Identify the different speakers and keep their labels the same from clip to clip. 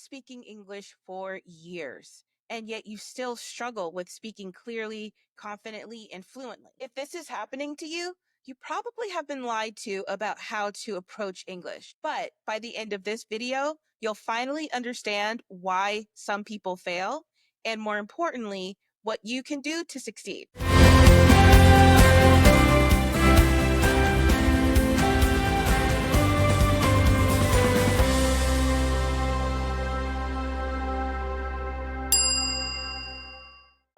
Speaker 1: speaking English for years, and yet you still struggle with speaking clearly, confidently, and fluently. If this is happening to you, you probably have been lied to about how to approach English. But by the end of this video, you'll finally understand why some people fail, and more importantly, what you can do to succeed.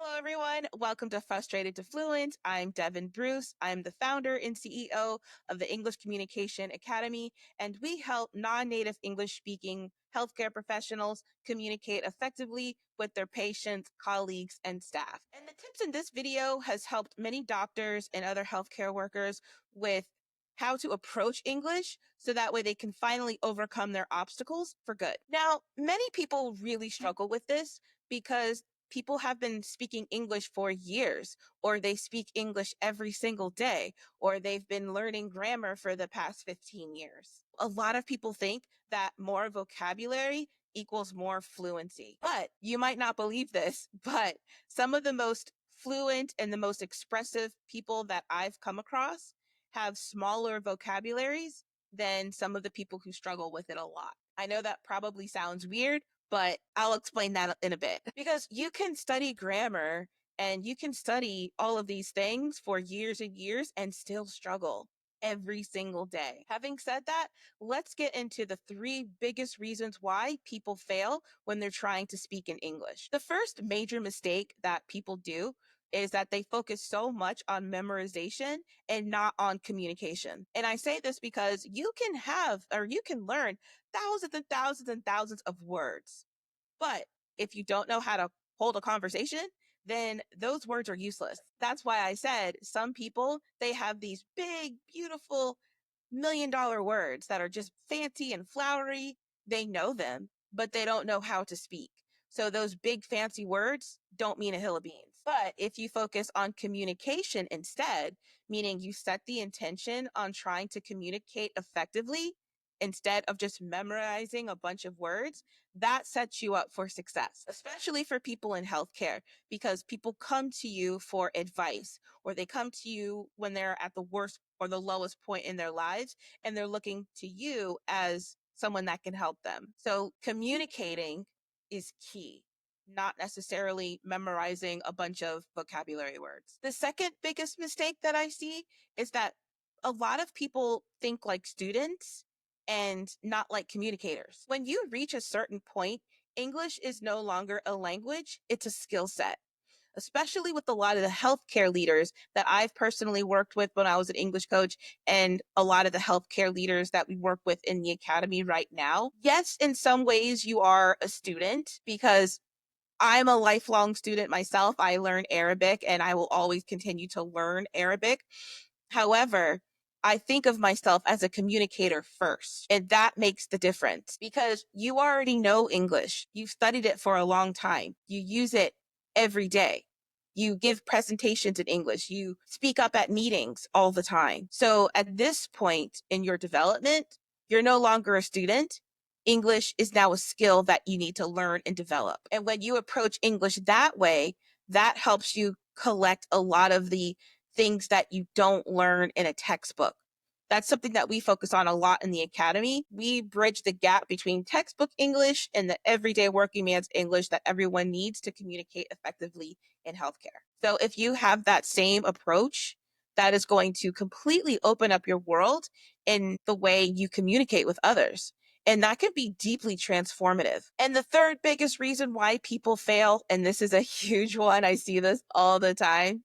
Speaker 1: Hello, everyone. Welcome to Frustrated to Fluent. I'm Devin Bruce. I'm the founder and CEO of the English Communication Academy, and we help non-native English-speaking healthcare professionals communicate effectively with their patients, colleagues, and staff. And the tips in this video has helped many doctors and other healthcare workers with how to approach English so that way they can finally overcome their obstacles for good. Now, many people really struggle with this because people have been speaking English for years, or they speak English every single day, or they've been learning grammar for the past 15 years. A lot of people think that more vocabulary equals more fluency. But you might not believe this, but some of the most fluent and the most expressive people that I've come across have smaller vocabularies than some of the people who struggle with it a lot. I know that probably sounds weird, but I'll explain that in a bit. Because you can study grammar and you can study all of these things for years and years and still struggle every single day. Having said that, let's get into the three biggest reasons why people fail when they're trying to speak in English. The first major mistake that people do is that they focus so much on memorization and not on communication. And I say this because you can learn thousands and thousands and thousands of words. But if you don't know how to hold a conversation, then those words are useless. That's why I said some people, they have these big, beautiful $1 million words that are just fancy and flowery. They know them, but they don't know how to speak. So those big fancy words don't mean a hill of beans. But if you focus on communication instead, meaning you set the intention on trying to communicate effectively instead of just memorizing a bunch of words, that sets you up for success, especially for people in healthcare, because people come to you for advice, or they come to you when they're at the worst or the lowest point in their lives, and they're looking to you as someone that can help them. So communicating is key, not necessarily memorizing a bunch of vocabulary words. The second biggest mistake that I see is that a lot of people think like students and not like communicators. When you reach a certain point, English is no longer a language, it's a skill set. Especially with a lot of the healthcare leaders that I've personally worked with when I was an English coach, and a lot of the healthcare leaders that we work with in the academy right now. Yes, in some ways you are a student because I'm a lifelong student myself. I learn Arabic and I will always continue to learn Arabic. However, I think of myself as a communicator first, and that makes the difference because you already know English. You've studied it for a long time. You use it every day. You give presentations in English. You speak up at meetings all the time. So at this point in your development, you're no longer a student. English is now a skill that you need to learn and develop. And when you approach English that way, that helps you collect a lot of the things that you don't learn in a textbook. That's something that we focus on a lot in the academy. We bridge the gap between textbook English and the everyday working man's English that everyone needs to communicate effectively in healthcare. So if you have that same approach, that is going to completely open up your world in the way you communicate with others. And that can be deeply transformative. And the third biggest reason why people fail, and this is a huge one, I see this all the time,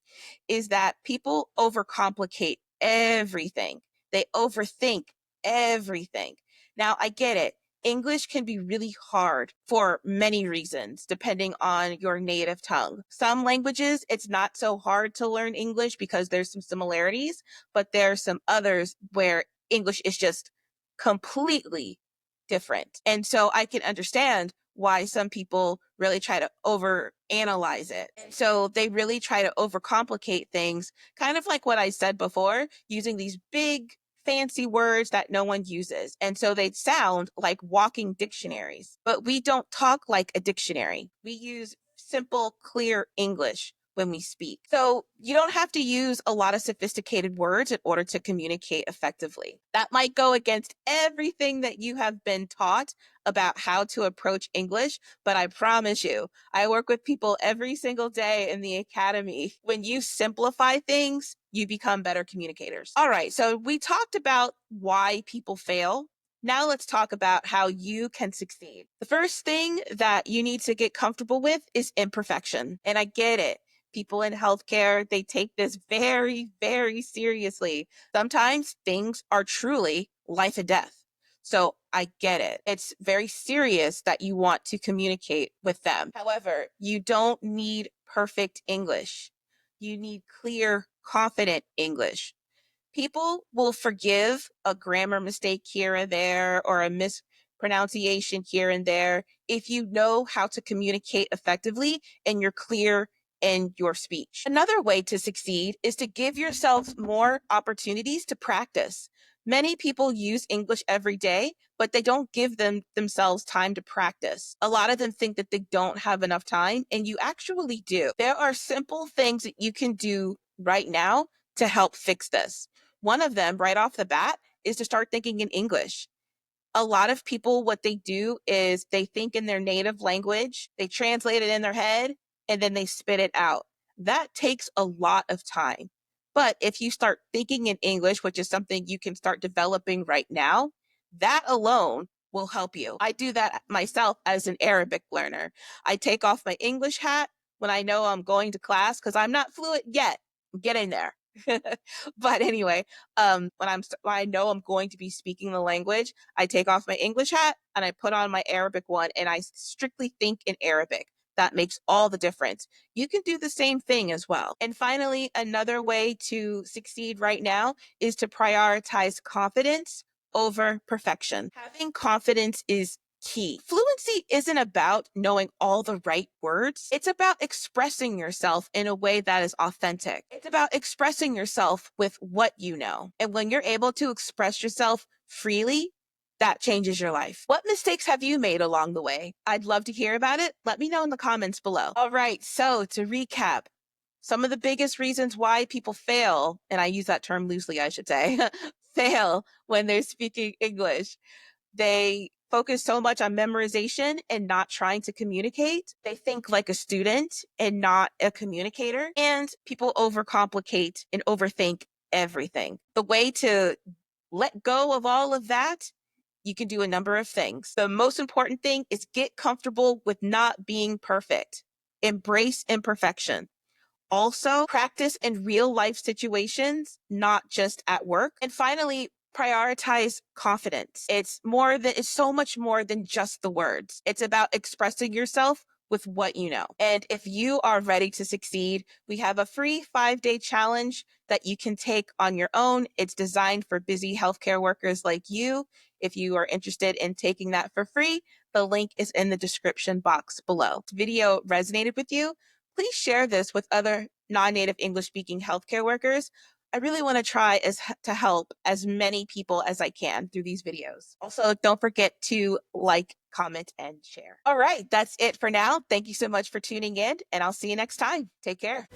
Speaker 1: is that people overcomplicate everything. They overthink everything. Now, I get it. English can be really hard for many reasons, depending on your native tongue. Some languages, it's not so hard to learn English because there's some similarities, but there are some others where English is just completely different. And so I can understand why some people really try to overanalyze it. And so they really try to overcomplicate things, kind of like what I said before, using these big fancy words that no one uses. And so they sound like walking dictionaries. But we don't talk like a dictionary. We use simple, clear English when we speak. So you don't have to use a lot of sophisticated words in order to communicate effectively. That might go against everything that you have been taught about how to approach English, but I promise you, I work with people every single day in the academy. When you simplify things, you become better communicators. All right, so we talked about why people fail. Now let's talk about how you can succeed. The first thing that you need to get comfortable with is imperfection. And I get it. People in healthcare, they take this very, very seriously. Sometimes things are truly life and death. So I get it. It's very serious that you want to communicate with them. However, you don't need perfect English. You need clear, confident English. People will forgive a grammar mistake here and there or a mispronunciation here and there if you know how to communicate effectively and you're clear in your speech. Another way to succeed is to give yourself more opportunities to practice. Many people use English every day, but they don't give themselves time to practice. A lot of them think that they don't have enough time, and you actually do. There are simple things that you can do right now to help fix this. One of them, right off the bat, is to start thinking in English. A lot of people, what they do is they think in their native language, they translate it in their head, and then they spit it out. That takes a lot of time. But if you start thinking in English, which is something you can start developing right now, that alone will help you. I do that myself as an Arabic learner. I take off my English hat when I know I'm going to class because I'm not fluent yet. I'm getting there. But anyway, when I know I'm going to be speaking the language, I take off my English hat and I put on my Arabic one and I strictly think in Arabic. That makes all the difference. You can do the same thing as well. And finally, another way to succeed right now is to prioritize confidence over perfection. Having confidence is key. Fluency isn't about knowing all the right words. It's about expressing yourself in a way that is authentic. It's about expressing yourself with what you know. And when you're able to express yourself freely, that changes your life. What mistakes have you made along the way? I'd love to hear about it. Let me know in the comments below. All right, so to recap, some of the biggest reasons why people fail, and I use that term loosely, I should say, fail when they're speaking English. They focus so much on memorization and not trying to communicate. They think like a student and not a communicator. And people overcomplicate and overthink everything. The way to let go of all of that, you can do a number of things. The most important thing is get comfortable with not being perfect. Embrace imperfection. Also, practice in real life situations, not just at work. And finally, prioritize confidence. It's so much more than just the words. It's about expressing yourself with what you know. And if you are ready to succeed, we have a free 5-day challenge that you can take on your own. It's designed for busy healthcare workers like you. If you are interested in taking that for free, the link is in the description box below. If this video resonated with you, please share this with other non-native English speaking healthcare workers. I really want to try to help as many people as I can through these videos. Also, don't forget to like, comment, and share. All right, that's it for now. Thank you so much for tuning in, and I'll see you next time. Take care.